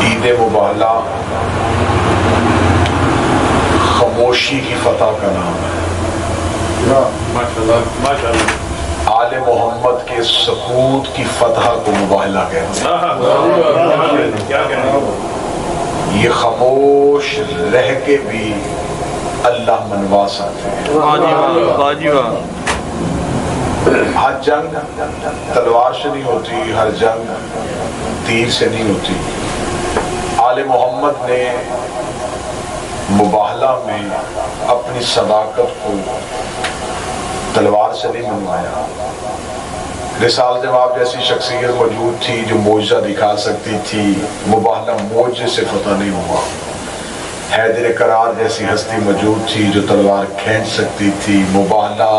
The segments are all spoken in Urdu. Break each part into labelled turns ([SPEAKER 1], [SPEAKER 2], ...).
[SPEAKER 1] عید مباہلہ خاموشی کی فتح کا نام ہے، آل محمد کے سکوت کی فتح کو مباہلہ کہتے ہیں۔ یہ خاموش رہ کے بھی اللہ منوا سکتے ہیں۔ ہر جنگ تلوار سے نہیں ہوتی، ہر جنگ تیر سے نہیں ہوتی۔ آل محمد نے مباہلہ میں اپنی صداقت کو تلوار سے نہیں منوایا۔ رسالت مآب جیسی شخصیت موجود تھی جو معجزہ دکھا سکتی تھی، مباہلہ معجزے سے فتح نہیں ہوا۔ حیدر کرار جیسی ہستی موجود تھی جو تلوار کھینچ سکتی تھی، مباہلہ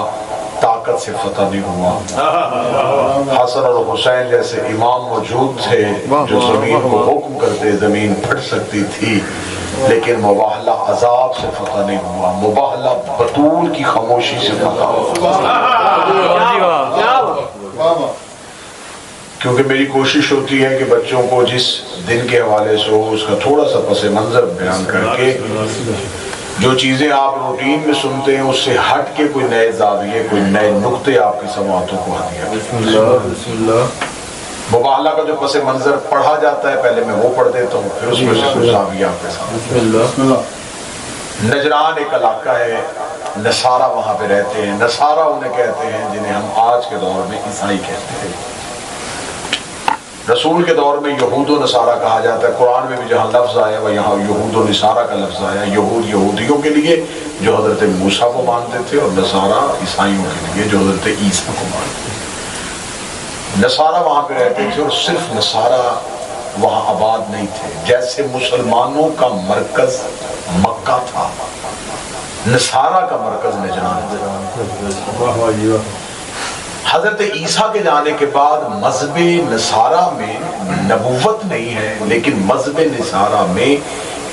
[SPEAKER 1] طاقت سے فتح نہیں ہوا۔ حسن اور حسین جیسے امام موجود تھے جو زمین کو حکم کرتے زمین پھٹ سکتی تھی، لیکن مباہلہ عذاب سے فتح نہیں ہوا، مباہلہ بطول کی خاموشی سے فتح ہوا۔ کیونکہ میری کوشش ہوتی ہے کہ بچوں کو جس دن کے حوالے سے ہو اس کا تھوڑا سا پس منظر بیان کر کے جو چیزیں آپ روٹین میں سنتے ہیں اس سے ہٹ کے کوئی نئے زاویے، کوئی نئے نقطے آپ کی سماعتوں کو ہدیہ کریں۔ مباہلہ کا جو پس منظر پڑھا جاتا ہے پہلے میں وہ پڑھ دیتا ہوں، پھر اس میں سے کچھ زاویہ آپ کے سامنے۔ نجران ایک علاقہ ہے، نصارہ وہاں پہ رہتے ہیں۔ نصارہ انہیں کہتے ہیں جنہیں ہم آج کے دور میں عیسائی کہتے ہیں۔ رسول کے دور میں یہود و نصارہ کہا جاتا ہے۔ قرآن میں بھی جہاں لفظ آیا وہ یہاں یہود و نصارہ کا لفظ آیا۔ یہود یہودیوں کے لیے جو حضرت موسیٰ کو مانتے تھے، اور نصارہ عیسائیوں کے لیے جو حضرت عیسیٰ کو مانتے تھے۔ نصارہ وہاں پہ رہتے تھے، اور صرف نصارہ وہاں آباد نہیں تھے۔ جیسے مسلمانوں کا مرکز مکہ تھا، نصارہ کا مرکز نجران تھا۔ حضرت عیسیٰ کے جانے کے بعد مذہب نصارہ میں نبوت نہیں ہے، لیکن مذہب نصارہ میں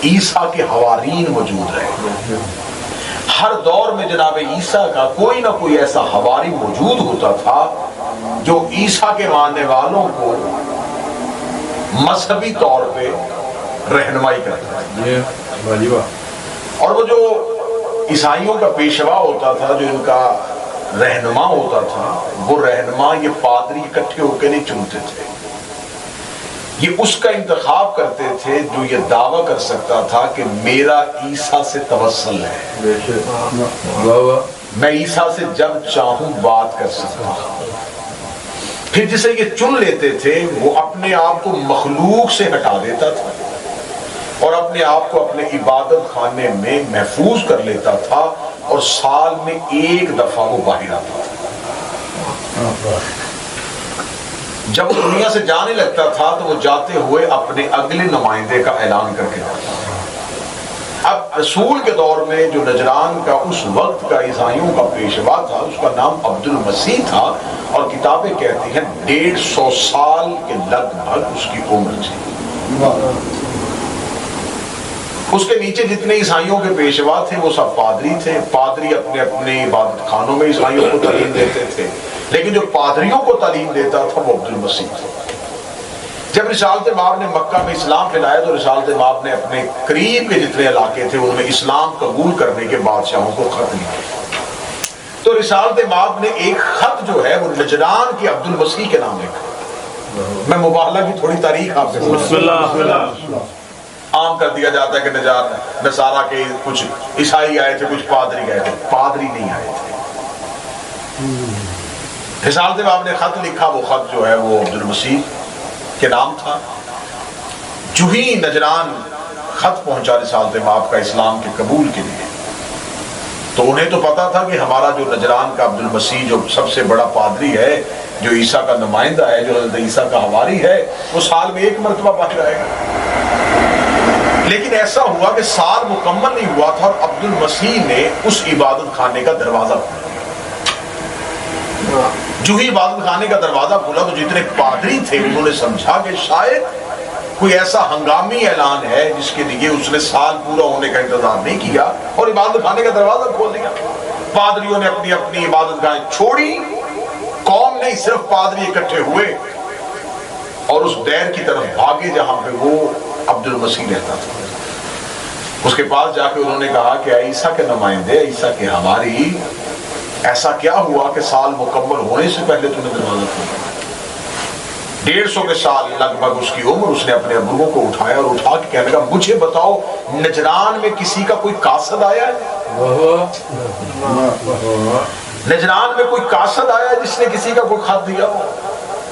[SPEAKER 1] عیسیٰ کے حوارین موجود رہے۔ ہر دور میں جناب عیسیٰ کا کوئی نہ کوئی ایسا حواری موجود ہوتا تھا جو عیسیٰ کے ماننے والوں کو مذہبی طور پہ رہنمائی کرتا تھا۔ اور وہ جو عیسائیوں کا پیشوا ہوتا تھا، جو ان کا رہنما ہوتا تھا، وہ رہنما یہ پادری اکٹھے ہو کے نہیں چنتے تھے، یہ اس کا انتخاب کرتے تھے جو یہ دعویٰ کر سکتا تھا کہ میرا عیسیٰ سے توسل ہے، میں عیسیٰ سے جب چاہوں بات کر سکتا ہوں۔ پھر جسے یہ چن لیتے تھے وہ اپنے آپ کو مخلوق سے ہٹا دیتا تھا اور اپنے آپ کو اپنے عبادت خانے میں محفوظ کر لیتا تھا، اور سال میں ایک دفعہ وہ باہر آتا تھا۔ جب وہ دنیا سے جانے لگتا تھا تو وہ جاتے ہوئے اپنے اگلے نمائندے کا اعلان کر کے جاتا تھا۔ اب رسول کے دور میں جو نجران کا اس وقت کا عیسائیوں کا پیشوا تھا، اس کا نام عبد المسیح تھا، اور کتابیں کہتی ہیں 150 سال کے لگ بھگ اس کی عمر تھی۔ اس کے نیچے جتنے عیسائیوں کے پیشوا تھے وہ سب پادری تھے۔ پادری اپنے اپنے عبادت خانوں میں عیسائیوں کو تعلیم دیتے تھے، لیکن جو پادریوں کو تعلیم دیتا تھا وہ عبد المسیح تھا۔ جب رسالت مآب نے مکہ میں اسلام پھیلایا تو رسالت مآب نے اپنے قریب کے جتنے علاقے تھے ان میں اسلام قبول کرنے کے بادشاہوں کو خط لکھے۔ تو رسالت مآب نے ایک خط جو ہے وہ نجران کے عبد المسیح کے نام لکھا۔ میں مباہلہ کی تھوڑی تاریخ آپ سے عام کر دیا جاتا ہے کہ نصارہ کے کچھ عیسائی آئے تھے، کچھ پادری آئے تھے، پادری نہیں آئے تھے۔ رسالت مآب نے خط لکھا، وہ خط جو ہے وہ عبد المسیح کے نام تھا۔ جو ہی نجران خط پہنچا رسالت مآب کا اسلام کے قبول کے لیے، تو انہیں تو پتا تھا کہ ہمارا جو نجران کا عبد المسیح جو سب سے بڑا پادری ہے، جو عیسیٰ کا نمائندہ ہے، جو حضرت عیسیٰ کا حواری ہے، وہ سال میں ایک مرتبہ باہر آئے گا۔ لیکن ایسا ہوا کہ سال مکمل نہیں ہوا تھا اور عبد المسیح نے اس عبادت خانے کا دروازہ کھولا۔ جو ہی عبادت خانے کا دروازہ کھولا تو جتنے پادری تھے انہوں نے سمجھا کہ شاید کوئی ایسا ہنگامی اعلان ہے جس کے لیے اس نے سال پورا ہونے کا انتظار نہیں کیا اور عبادت خانے کا دروازہ کھول دیا۔ پادریوں نے اپنی اپنی عبادت گاہیں چھوڑی، قوم نہیں صرف پادری اکٹھے ہوئے اور اس دیر کی طرف بھاگے جہاں پہ وہ عبد المسیح رہتا تھا. اس کے پاس جا کے انہوں نے کہا کہ عیسیٰ کے نمائندے، عیسیٰ کے ہماری ایسا کیا ہوا کہ سال مکمل ہونے سے پہلے تم نے دروازہ کھولا؟ 150 کے سال لگ بھگ اس کی عمر. اس نے اپنے ابو کو اٹھایا اور اٹھا کے کہنے لگا مجھے بتاؤ نجران میں کسی کا کوئی قاصد آیا ہے؟ نجران میں کوئی قاصد آیا ہے جس نے کسی کا کوئی خط دیا ہو؟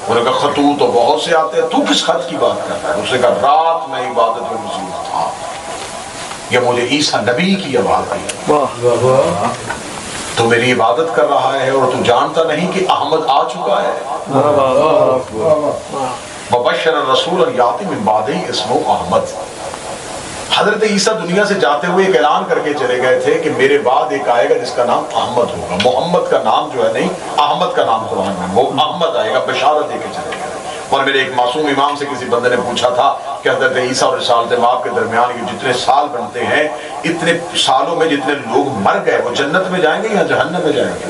[SPEAKER 1] انہوں نے کہا خطوط تو بہت سے آتے ہیں، تو کس خط کی بات کر رہا ہے؟ اس نے کہا رات میں عبادت میں مصروف تھا، یہ مجھے عیسیٰ نبی کی آواز آئی، تو میری عبادت کر رہا ہے اور تو جانتا نہیں کہ احمد آ چکا ہے. وبشر الرسول یاتی من بعدہ اسمہ احمد. حضرت عیسیٰ دنیا سے جاتے ہوئے ایک اعلان کر کے چلے گئے تھے کہ میرے بعد ایک آئے گا جس کا نام احمد ہوگا. محمد کا نام جو ہے نہیں، احمد کا نام قرآن میں، وہ احمد آئے گا، بشارت دے کے چلے گئے. اور میرے ایک معصوم امام سے کسی بندے نے پوچھا تھا کہ حضرت عیسیٰ اور رسالت مآب کے درمیان یہ جتنے سال بنتے ہیں، اتنے سالوں میں جتنے لوگ مر گئے وہ جنت میں جائیں گے یا جہنم میں جائیں گے؟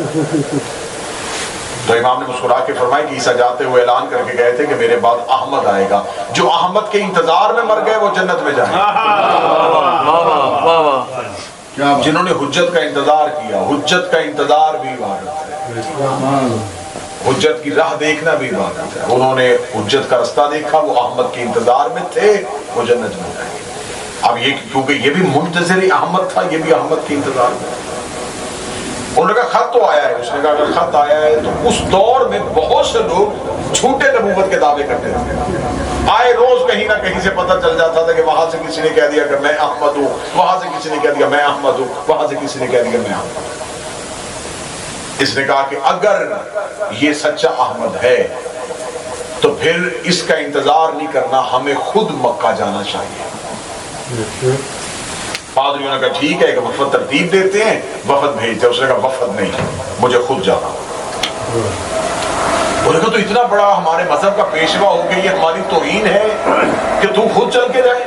[SPEAKER 1] تو امام نے مسکرا کے فرمایا کہ عیسیٰ جاتے ہوئے اعلان کر کے گئے تھے کہ میرے بعد احمد آئے گا، جو احمد کے انتظار میں مر گئے وہ جنت میں جائیں گے. جنہوں نے حجت کا انتظار کیا، حجت کا انتظار بھی عبادت ہے، حجت کی راہ دیکھنا بھی عبادت ہے. انہوں نے حجت کا رستہ دیکھا، وہ احمد کے انتظار میں تھے، وہ جنت میں جائیں گے. اب یہ کیونکہ یہ بھی منتظر احمد تھا، یہ بھی احمد کے انتظار میں. انہوں نے کہا خط تو آیا ہے. اس نے کہا اگر خط آیا ہے تو اس دور میں بہت سے لوگ جھوٹے نبوت کے دعوے کرتے تھے. آئے روز کہیں نہ کہیں سے پتہ چل جاتا تھا کہ وہاں سے کسی نے کہہ دیا کہ میں احمد ہوں، وہاں سے کسی نے کہہ دیا میں احمد ہوں، وہاں سے کسی نے کہہ دیا میں احمد ہوں. اس نے کہا کہ اگر یہ سچا احمد ہے تو پھر اس کا انتظار نہیں کرنا، ہمیں خود مکہ جانا چاہیے. پادریوں نے کہا ٹھیک ہے کہ وفد ترتیب دیتے ہیں، وفد بھیجتے. اس نے کہا وفد نہیں، مجھے خود جانا. انہوں نے کہا تو اتنا بڑا ہمارے مذہب کا پیشوا ہو گیا، یہ ہماری توہین ہے کہ تو خود چل کے جائے.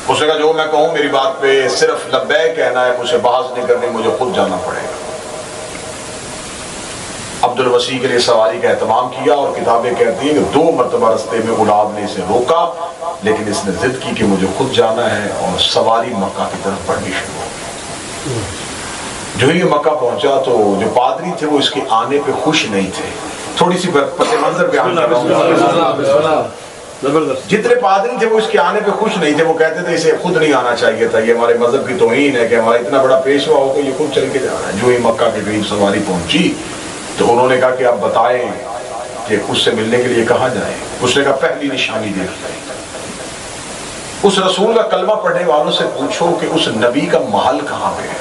[SPEAKER 1] اس نے کہا جو میں کہوں میری بات پہ صرف لبیک کہنا ہے، مجھے بحث نہیں کرنی، مجھے خود جانا پڑے گا. عبد الوسیع کے لیے سواری کا اہتمام کیا اور کتابیں کہتی ہیں کہ 2 مرتبہ رستے میں اولاد نے اسے روکا، لیکن اس نے ضد کی کہ مجھے خود جانا ہے اور سواری مکہ کی طرف بڑھنی شروع ہو. جو ہی مکہ پہنچا تو جو پادری تھے وہ اس کے آنے پہ خوش نہیں تھے. تھوڑی سی پس منظر بیان کر رہا ہوں. جتنے پادری تھے وہ اس کے آنے پہ خوش نہیں تھے. وہ کہتے تھے اسے خود نہیں آنا چاہیے تھا، یہ ہمارے مذہب کی توہین ہے کہ ہمارا اتنا بڑا پیشوا ہو کہ یہ خود چل کے جانا ہے. جو ہی مکہ کے قریب سواری پہنچی تو انہوں نے کہا کہ آپ بتائیں کہ اس سے ملنے کے لیے کہاں جائیں. اس نے کہا پہلی نشانی دیکھ لیں، اس رسول کا کلمہ پڑھنے والوں سے پوچھو کہ اس نبی کا محل کہاں پہ ہے.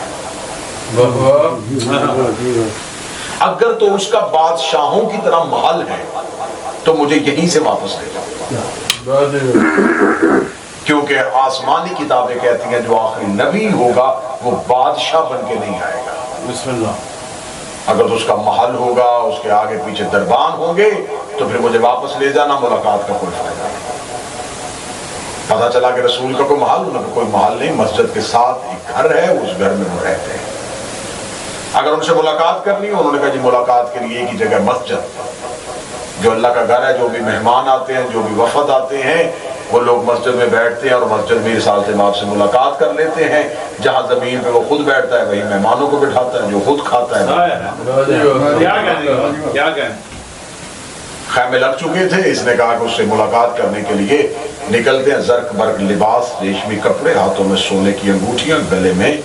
[SPEAKER 1] اگر تو اس کا بادشاہوں کی طرح محل ہے تو مجھے یہیں سے واپس لے جاؤ، کیونکہ آسمانی کتابیں کہتی ہیں جو آخری نبی ہوگا وہ بادشاہ بن کے نہیں آئے گا. بسم اللہ. اگر تو اس کا محل ہوگا، اس کے آگے پیچھے دربان ہوں گے تو پھر مجھے واپس لے جانا، ملاقات کا کوئی فائدہ نہیں. پتا چلا کہ رسول کا کوئی محل، انہوں نے کوئی محل نہیں، مسجد کے ساتھ ایک گھر ہے، اس گھر میں وہ رہتے ہیں. اگر ان سے ملاقات کرنی ہو، انہوں نے کہا جی ملاقات کے لیے ایک ہی جگہ مسجد، جو اللہ کا گھر ہے. جو بھی مہمان آتے ہیں، جو بھی وفد آتے ہیں، وہ لوگ مسجد میں بیٹھتے ہیں اور مسجد میں رسالت مآب سے ملاقات کر لیتے ہیں. جہاں زمین پہ وہ خود بیٹھتا ہے وہی مہمانوں کو بٹھاتا ہے، جو خود کھاتا ہے. خیمے لگ چکے تھے. اس نے کہا کہ اس سے ملاقات کرنے کے لیے نکلتے ہیں. زرق برق لباس، ریشمی کپڑے، ہاتھوں میں سونے کی انگوٹھیاں، گلے میں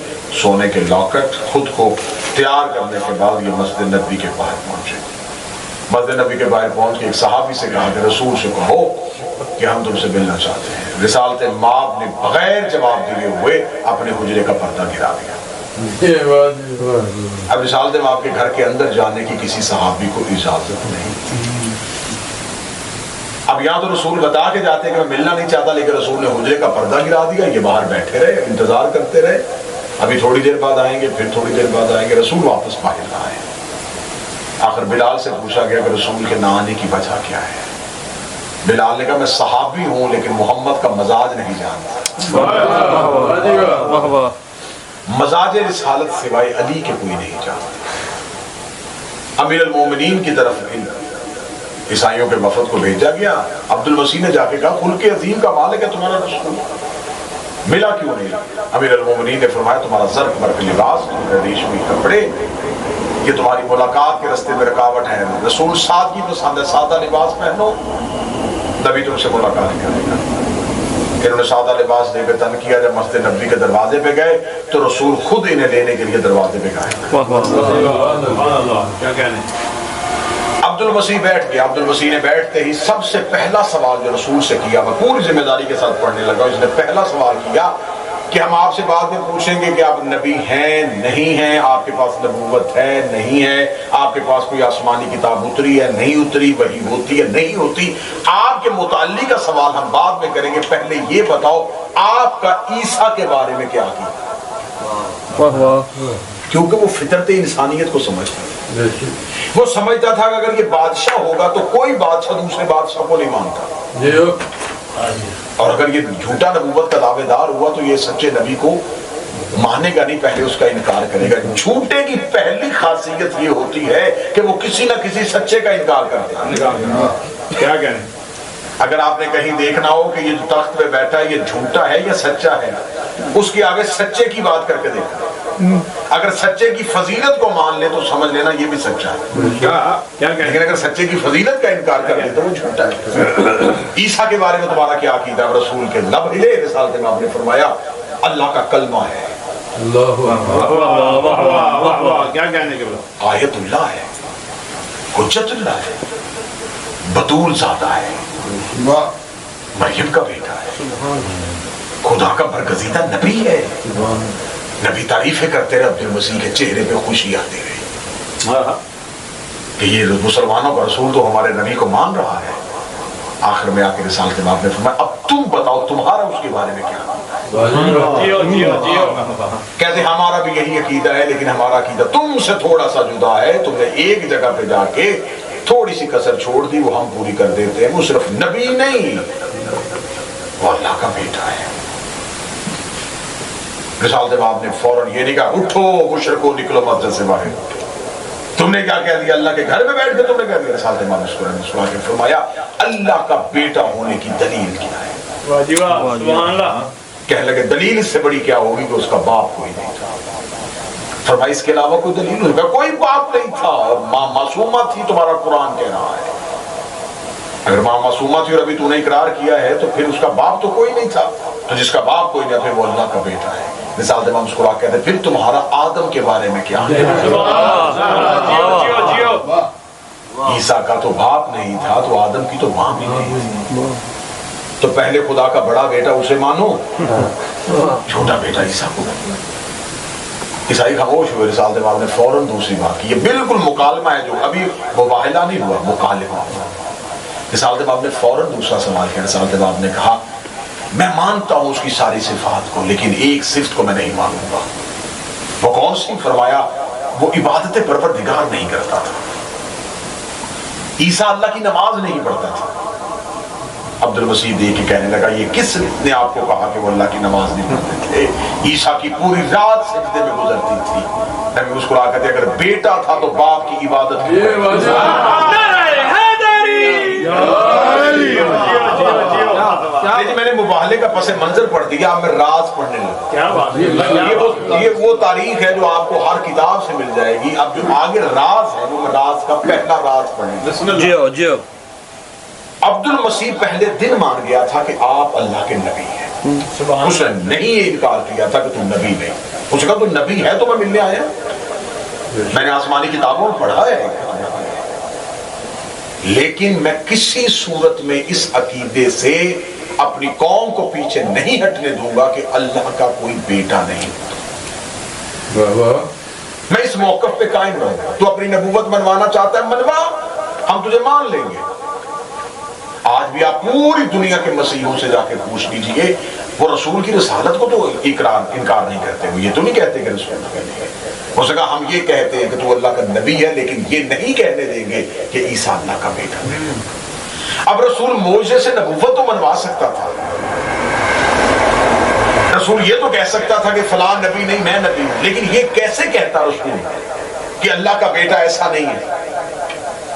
[SPEAKER 1] سونے کے لاکٹ. خود کو تیار کرنے کے بعد یہ مسجد نبی کے باہر پہنچے. مسجد نبی کے باہر پہنچ کے ایک صحابی سے کہا کہ رسول سے کہو کہ ہم تم سے ملنا چاہتے ہیں. رسالت مآب نے بغیر جواب دیے ہوئے اپنے حجرے کا پردہ گرا دیا. اب رسالت مآب کے گھر کے اندر جانے کی کسی صحابی کو اجازت نہیں تھی. اب یہاں تو رسول بتا کے جاتے ہیں کہ میں ملنا نہیں چاہتا، لیکن رسول نے حجرے کا پردہ گرا دیا. یہ باہر بیٹھے رہے، انتظار کرتے رہے. ابھی تھوڑی دیر بعد آئیں گے، پھر تھوڑی دیر بعد آئیں گے. رسول واپس باہر نہ آئے. آخر بلال سے پوچھا گیا کہ رسول کے نہ آنے کی وجہ کیا ہے. بلال نے کہا میں صحابی ہوں لیکن محمد کا مزاج نہیں جانتا. مزاج رسالت سوائے علی کے کوئی نہیں جانتا. امیر المومنین کی طرف عیسائیوں کے وفد کو بھیجا گیا. عبد المسیح نے جا کے کہا خلق عظیم کا مالک ہے تمہارا رسول, ملا کیوں نہیں؟ امیر المومنین نے فرمایا تمہارا زرق برق لباس, تمہارے ریشمی کپڑے, یہ تمہاری ملاقات کے راستے میں رکاوٹ ہے. رسول سادگی پسند ہے, سادہ لباس پہنو, نبی تم سے ملاقات کرے گا. انہوں نے سادہ لباس دے کے تن کیا. جب مسجد نبوی کے دروازے پہ گئے تو رسول خود انہیں لینے کے لیے دروازے پہ گئے. عبد المسیح بیٹھ گیا. عبد المسیح نے بیٹھتے ہی سب سے پہلا سوال جو رسول سے کیا, میں پوری ذمہ داری کے ساتھ پڑھنے لگا, اس نے پہلا سوال کیا کہ ہم آپ سے بعد میں پوچھیں گے کہ آپ نبی ہیں نہیں ہیں, آپ کے پاس نبوت ہے نہیں ہے, آپ کے پاس کوئی آسمانی کتاب اتری ہے نہیں اتری, وحی ہوتی ہے نہیں ہوتی, آپ کے متعلق کا سوال ہم بعد میں کریں گے. پہلے یہ بتاؤ آپ کا عیسیٰ کے بارے میں کیا عقیدہ؟ کیونکہ وہ فطرت انسانیت کو سمجھتا ہے. وہ سمجھتا تھا کہ اگر یہ بادشاہ ہوگا تو کوئی بادشاہ دوسرے بادشاہ کو نہیں مانتا, اور اگر یہ جھوٹا نبوت کا دعوے دار ہوا تو یہ سچے نبی کو ماننے کا نہیں, پہلے اس کا انکار کرے گا. جھوٹے کی پہلی خاصیت یہ ہوتی ہے کہ وہ کسی نہ کسی سچے کا انکار کرتا ہے. کیا کہیں, اگر آپ نے کہیں دیکھنا ہو کہ یہ جو تخت پہ بیٹھا ہے یہ جھوٹا ہے یا سچا ہے, اس کے آگے سچے کی بات کر کے دیکھنا. اگر سچے کی فضیلت کو مان لے تو سمجھ لینا یہ بھی سچا ہے, لیکن اگر سچے کی فضیلت کا انکار کر لے تو وہ جھوٹا ہے. عیسیٰ کے بارے میں تمہارا کیا عقیدہ ہے؟ رسول کے لب ہلے رسالت میں آپ نے فرمایا اللہ کا کلمہ ہے, آیت اللہ ہے, حجت اللہ ہے, بطول زادہ ہے, مریم کا بیٹا ہے, خدا کا برگزیدہ نبی ہے. نبی تعریفیں کرتے رہے, عبد المسیح کے چہرے پہ خوشی آتی رہی کہ یہ مسلمانوں کا رسول تو ہمارے نبی کو مان رہا ہے. آخر میں آ کے رسالت میں آپ نے فرمایا اب تم بتاؤ تمہارا اس کے بارے میں کیا. کہتے ہمارا بھی یہی عقیدہ ہے, لیکن ہمارا عقیدہ تم سے تھوڑا سا جدا ہے. تم نے ایک جگہ پہ جا کے تھوڑی سی کسر چھوڑ دی, وہ ہم پوری کر دیتے ہیں. وہ صرف نبی نہیں, وہ اللہ کا بیٹا ہے. رسالت میں آپ نے فوراً یہ نہیں کہا اٹھو مشرکو نکلو مسجد سے باہر. تم نے کیا کہہ دیا؟ اللہ کے گھر میں بیٹھ کے تم نے کہہ دیا. رسالت میں آپ نے فرمایا اللہ کا بیٹا ہونے کی دلیل کیا ہے؟ سبحان اللہ. کہنے لگے دلیل اس سے بڑی کیا ہوگی کہ اس کا باپ کوئی نہیں تھا. فرمایا اس کے علاوہ کوئی دلیل نہیں, کوئی باپ نہیں تھا, اور ماں معصومہ تھی. تمہارا قرآن کہہ رہا ہے اگر ماں معصومہ تھی اور ابھی تو نے اقرار کیا ہے تو پھر اس کا باپ تو کوئی نہیں تھا, تو جس کا باپ کوئی نہیں پھر وہ اللہ کا بیٹا ہے. مثال امام مسکرا کہتے ہیں پھر تمہارا آدم کے بارے میں کیا ہے؟ عیسیٰ کا تو باپ نہیں تھا تو آدم کی تو ماں بھی نہیں تھی, تو پہلے خدا کا بڑا بیٹا اسے مانو, چھوٹا بیٹا عیسیٰ کو. عیسائی خاموش ہوئے. رسالت امام نے فوراً دوسری بات کی, یہ بالکل مکالمہ ہے, جو ابھی مباہلہ نہیں ہوا, مکالمہ. رسالت امام نے فوراً دوسرا سوال کیا. رسالت امام نے کہا میں مانتا ہوں اس کی ساری صفات کو, لیکن ایک صفت کو میں نہیں مانوں گا. وہ کون سی؟ فرمایا وہ عبادت پروردگار نہیں کرتا تھا. عیسیٰ اللہ کی نماز نہیں پڑھتا تھا. عبد المسیح دیکھ کے کہنے لگا یہ کس نے آپ کو کہا کہ وہ اللہ کی نماز نہیں پڑھتے تھے؟ عیسیٰ کی پوری رات سجدے میں گزرتی تھی. نبی مسکرا کہتے اگر بیٹا تھا تو باپ کی عبادت میں نے مباہلے کا پس منظر پڑھ دیا, اب میں راز پڑھنے لگا. یہ وہ تاریخ ہے جو آپ کو ہر کتاب سے مل جائے گی. اب جو آگے راز ہے وہ راز کا پہلا راز پڑھیں. عبد المسیح پہلے دن مان گیا تھا کہ آپ اللہ کے نبی ہیں. اس نے نہیں انکار کیا تھا کہ تم نبی نہیں. اس نے کہا تو نبی ہے تو میں ملنے آیا, میں نے آسمانی کتابوں میں پڑھا ہے, لیکن میں کسی صورت میں اس عقیدے سے اپنی قوم کو پیچھے نہیں ہٹنے دوں گا کہ اللہ کا کوئی بیٹا نہیں. میں اس موقف پہ قائم رہوں گا. تو اپنی نبوت منوانا چاہتا ہے منوا, ہم تجھے مان لیں گے. آج بھی آپ پوری دنیا کے مسیحوں سے جا کے پوچھ لیجئے, وہ رسول کی رسالت کو تو انکار نہیں کرتے. وہ یہ تو نہیں کہتے کہ رسول کہتے ہیں. ہو سکا ہم یہ کہتے ہیں کہ تو اللہ کا نبی ہے, لیکن یہ نہیں کہنے دیں گے کہ عیسیٰ اللہ کا بیٹا ہے. اب رسول معجزے سے نبوت تو منوا سکتا تھا. رسول یہ تو کہہ سکتا تھا کہ فلاں نبی نہیں میں نبی ہوں, لیکن یہ کیسے کہتا رسول کہ اللہ کا بیٹا ایسا نہیں ہے؟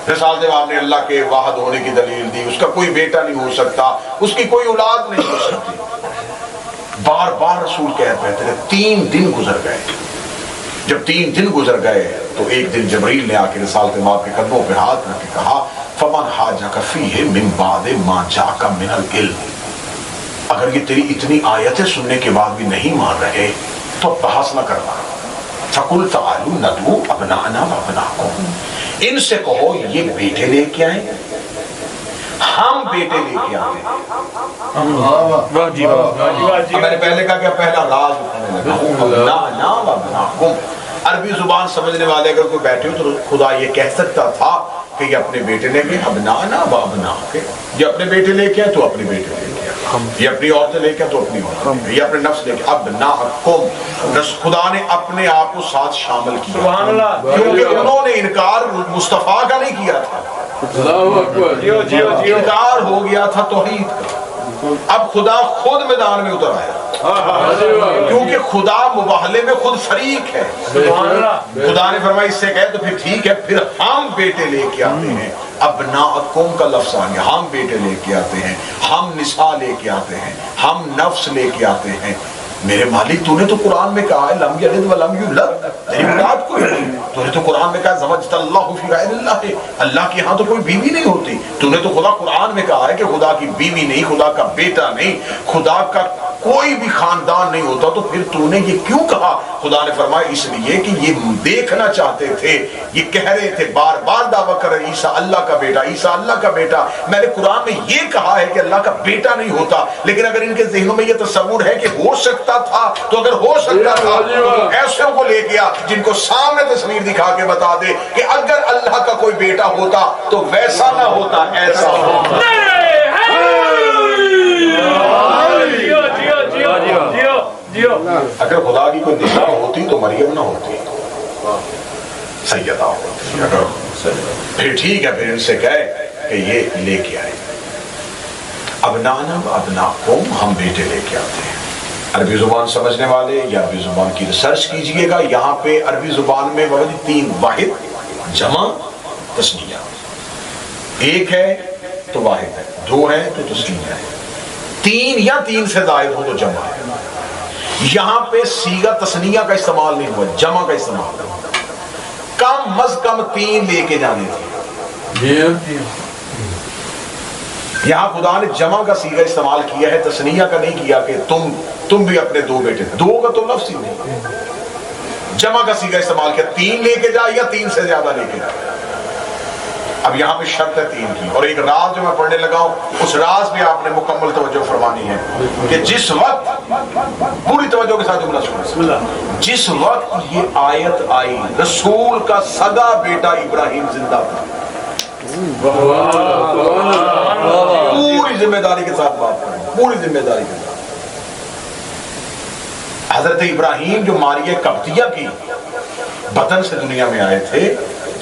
[SPEAKER 1] رسالت جواب نے اللہ کے واحد ہونے کی دلیل دی، اس کا کوئی بیٹا نہیں ہو سکتا، اس کی کوئی اولاد نہیں ہو سکتی۔ بار بار رسول کہتے رہے، 3 دن گزر گئے۔ جب 3 دن گزر گئے تو ایک دن جبریل نے آ کے رسالت جواب کے قدموں پہ ہاتھ رکھ کے کہا فمن حاجک فیہ من بعد ما جاءک من العلم، اگر یہ تیری اتنی آیتیں سننے کے بعد بھی نہیں مان رہے تو بحث نہ کرنا۔ فَقُلْ تَعَالُوا نَدْعُوا أَبْنَاءَنَا وَأَبْنَاءَكُمْ، ان سے کہو یہ بیٹے لے کے آئیں، ہم بیٹے لے کے آتے ہیں۔ میں نے پہلے کہا کہ پہلا راز اٹھانے لگا، أَبْنَاءَنَا وَأَبْنَاءَكُمْ۔ عربی زبان سمجھنے والے اگر کوئی بیٹھے ہو تو خدا یہ کہہ سکتا تھا کہ یہ اپنے بیٹے لے کے ابنانا و ابنا کے، یہ اپنے بیٹے لے کے تو اپنے بیٹے لے کے، یہ اپنی عورتیں لے کے تو اپنی عورتیں، یہ اپنے نفس لے کے ابناکم۔ خدا نے اپنے آپ کو ساتھ شامل کیا کیونکہ انہوں نے انکار مصطفیٰ کا نہیں کیا تھا، انکار ہو گیا تھا توحید کا۔ اب خدا خود میدان میں اتر آیا کیونکہ خدا مباہلے میں خود فریق ہے۔ خدا نے فرمایا اس سے کہے تو پھر ٹھیک ہے، پھر ہم بیٹے لے کے آتے ہیں۔ ابناءکم کا لفظ آ گیا، ہم بیٹے لے کے آتے ہیں، ہم نساء لے کے آتے ہیں، ہم نفس لے کے آتے ہیں۔ میرے مالک تو نے تو قرآن میں کہا ہے لم یلد ولم یولد، تیری اولاد کوئی نہیں۔ تو نے تو قرآن میں کہا زوجت اللہ فی غیر اللہ، اللہ کے ہاں تو کوئی بیوی نہیں ہوتی۔ تو نے تو خدا قرآن میں کہا ہے کہ خدا کی بیوی نہیں، خدا کا بیٹا نہیں، خدا کا کوئی بھی خاندان نہیں ہوتا، تو پھر تو نے یہ کیوں کہا؟ خدا نے فرمایا اس لیے کہ یہ دیکھنا چاہتے تھے، یہ کہہ رہے تھے، بار بار دعویٰ کر رہے عیسیٰ اللہ کا بیٹا، عیسیٰ اللہ کا بیٹا۔ میں نے قرآن میں یہ کہا ہے کہ اللہ کا بیٹا نہیں ہوتا، لیکن اگر ان کے ذہنوں میں یہ تصور ہے کہ ہو سکتا تھا، تو اگر ہو سکتا تھا تو ایسوں کو لے گیا جن کو سامنے تصویر دکھا کے بتا دے کہ اگر اللہ کا کوئی بیٹا ہوتا تو ویسا نہ ہوتا، ایسا ہوتا۔ اگر خدا کی کوئی نساء ہوتی تو مریم نہ ہوتی، سیدہ ہوتی۔ اگر پھر ٹھیک ہے، پھر ان سے کہے کہ یہ لے کے آئے ابنانا و ابناکم، ہم بیٹے لے کے آتے ہیں۔ عربی زبان سمجھنے والے یا عربی زبان کی ریسرچ کیجئے گا، یہاں پہ عربی زبان میں بابا 3 واحد جمع تثنیہ، ایک ہے تو واحد ہے، 2 ہے تو تثنیہ ہے، 3 یا 3 سے زائد ہو تو جمع ہے۔ یہاں پہ صیغہ تثنیہ کا استعمال نہیں ہوا، جمع کا استعمال ہوا۔ کم از کم 3 لے کے جانے تھے۔ یہاں خدا نے جمع کا صیغہ استعمال کیا ہے، تثنیہ کا نہیں کیا کہ تم بھی اپنے 2 بیٹے تھے، 2 کا تو لفظ ہی نہیں، جمع کا صیغہ استعمال کیا، 3 لے کے جا یا 3 سے زیادہ لے کے جا۔ اب یہاں پہ شرط ہے 3 کی، اور ایک راز جو میں پڑھنے لگا ہوں اس راز بھی آپ نے مکمل توجہ فرمانی ہے کہ جس وقت، پوری توجہ کے ساتھ جملہ سنیں، جس وقت یہ آیت آئی رسول کا سگا بیٹا ابراہیم زندہ تھا، پوری ذمہ داری کے ساتھ بات کریں، پوری ذمہ داری کے ساتھ۔ حضرت ابراہیم جو ماریہ قبطیہ کی بدن سے دنیا میں آئے تھے،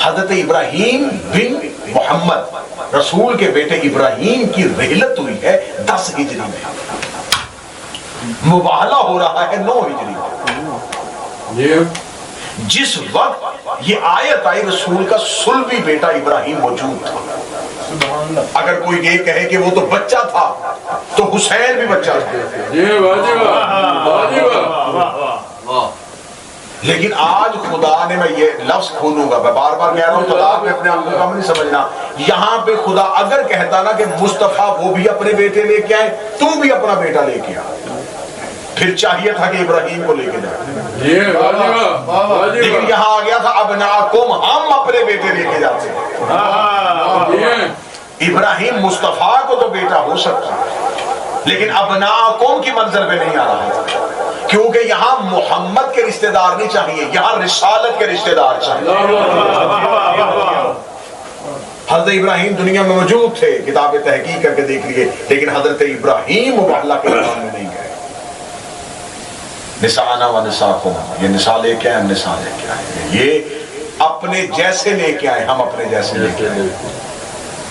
[SPEAKER 1] حضرت ابراہیم بن محمد رسول کے بیٹے ابراہیم کی رحلت ہوئی ہے 10 ہجری میں، مباہلہ ہو رہا ہے 9 ہجری میں۔ جس وقت یہ آیت آئی رسول کا صلبی بیٹا ابراہیم موجود تھا۔ اگر کوئی یہ کہے کہ وہ تو بچہ تھا تو حسین بھی بچہ تھا، لیکن آج خدا نے، میں یہ لفظ کھولوں گا، میں بار بار کہہ رہا ہوں طلاق میں اپنے آپ کو کم نہیں سمجھنا، یہاں پہ خدا اگر کہتا نا کہ مصطفیٰ وہ بھی اپنے بیٹے لے کے آئے، تو بھی اپنا بیٹا لے کے آ، پھر چاہیے تھا کہ ابراہیم کو لے کے جائے، لیکن یہاں آ گیا تھا ابناکم، ہم اپنے بیٹے لے کے جاتے ہیں۔ ابراہیم مصطفیٰ کو تو بیٹا ہو سکتا ہے، لیکن ابناکم کی منزل پہ نہیں آ رہا تھا، کیونکہ یہاں محمد کے رشتہ دار نہیں چاہیے، یہاں رسالت کے رشتہ دار چاہیے۔ حضرت ابراہیم دنیا میں موجود تھے، کتاب تحقیق کر کے دیکھ لیے، لیکن حضرت ابراہیم مباہلہ کے میدان میں نہیں گئے۔ نساءنا و نساءکم، یہ نساء لے کے آئے، ہم نساء لے کے آئے، یہ اپنے جیسے لے کے آئے، ہم اپنے جیسے لے کے آئے۔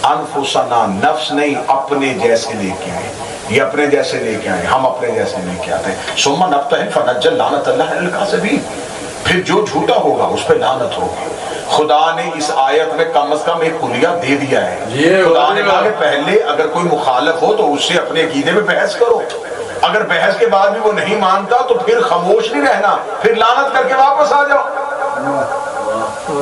[SPEAKER 1] انفسنا، نفس نہیں، اپنے جیسے لے کے آئے، یہ اپنے جیسے لے کے آئے، ہم اپنے جیسے لے کے آتے ہیں۔ ثم نبتہل فنجعل لعنت اللہ علی الکاذبین، پھر جو جھوٹا ہوگا اس پہ لعنت ہوگی۔ خدا نے اس آیت میں کم از کم ایک کلیہ دے دیا ہے. خدا نے کہا کہ پہلے اگر کوئی مخالف ہو تو اس سے اپنے عقیدے میں بحث کرو. اگر بحث کے بعد بھی وہ نہیں مانتا تو پھر خاموش نہیں رہنا, پھر لعنت کر کے واپس آ جاؤ.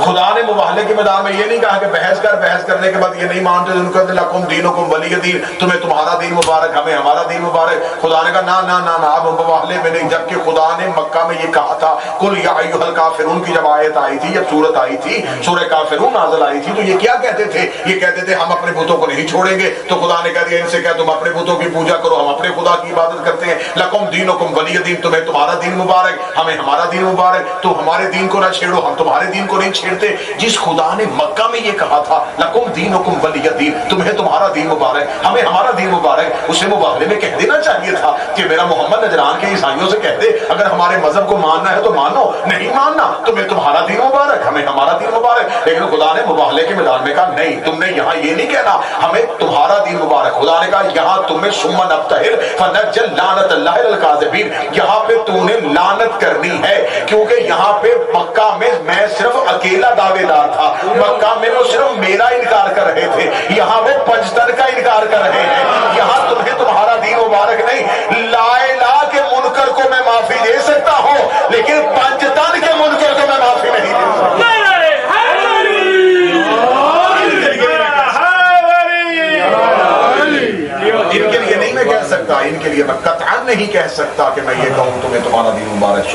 [SPEAKER 1] خدا نے مباہلے کے میدان میں یہ نہیں کہا کہ بحث کرنے کے بعد یہ نہیں مانتے تو ان کو لکم دینکم ولی دین, تمہیں تمہارا دین مبارک ہمیں ہمارا دین مبارک. خدا نے کہا نہ آپ مباہلے میں نہیں. جبکہ خدا نے مکہ میں یہ کہا تھا قل یا ایھا الکافرون کی جب آیت آئی تھی, جب سورت آئی تھی, سورہ کافرون نازل آئی تھی, تو یہ کیا کہتے تھے؟ یہ کہتے تھے ہم اپنے بتوں کو نہیں چھوڑیں گے. تو خدا نے کہہ دیا ان سے کہ تم اپنے بتوں کی پوجا کرو, ہم اپنے خدا کی عبادت کرتے ہیں. لکم دینکم ولی دین, تمہیں تمہارا دین مبارک ہمیں ہمارا دین مبارک. تو ہمارے دین کو نہ چھیڑو, ہم تمہارے دین کو نہیں چھیڑتے. جس خدا نے مکہ میں یہ کہا تھا لکم دینکم ولی دین, تمہیں تمہارا دین مبارک ہمیں ہمارا دین مبارک, اسے مباہلے میں کہہ دینا چاہیے تھا کہ میرا محمد نجران کے عیسائیوں سے کہہ دے اگر ہمارے مذہب کو ماننا ہے تو مانو, نہیں ماننا تمہیں تمہارا دین مبارک ہمیں ہمارا دین مبارک. لیکن خدا نے مباہلے کے میدان میں کہا نہیں, تم نے یہاں یہ نہیں کہنا ہمیں تمہارا دین مبارک. خدا نے کہا یہاں تمہیں ثم نبتہل فنجعل لعنت اللہ علی الکاذبین, یہاں پہ تو نے لعنت کرنی ہے کیونکہ یہاں پہ مکہ میں صرف اکیلا دعوے دار تھا. مکہ میں وہ صرف میرا انکار کر رہے تھے, یہاں وہ پنجتن کا انکار کر رہے ہیں. یہاں تمہیں تمہارا دین مبارک نہیں. لا الہ کے منکر کو میں معافی دے سکتا ہوں لیکن پنجتن کے منکر کو میں معافی نہیں دے سکتا. ان کے لیے نہیں میں کہہ سکتا, ان کے لیے میں قطعاً نہیں کہہ سکتا کہ میں یہ کہوں تمہیں تمہارا دین مبارک.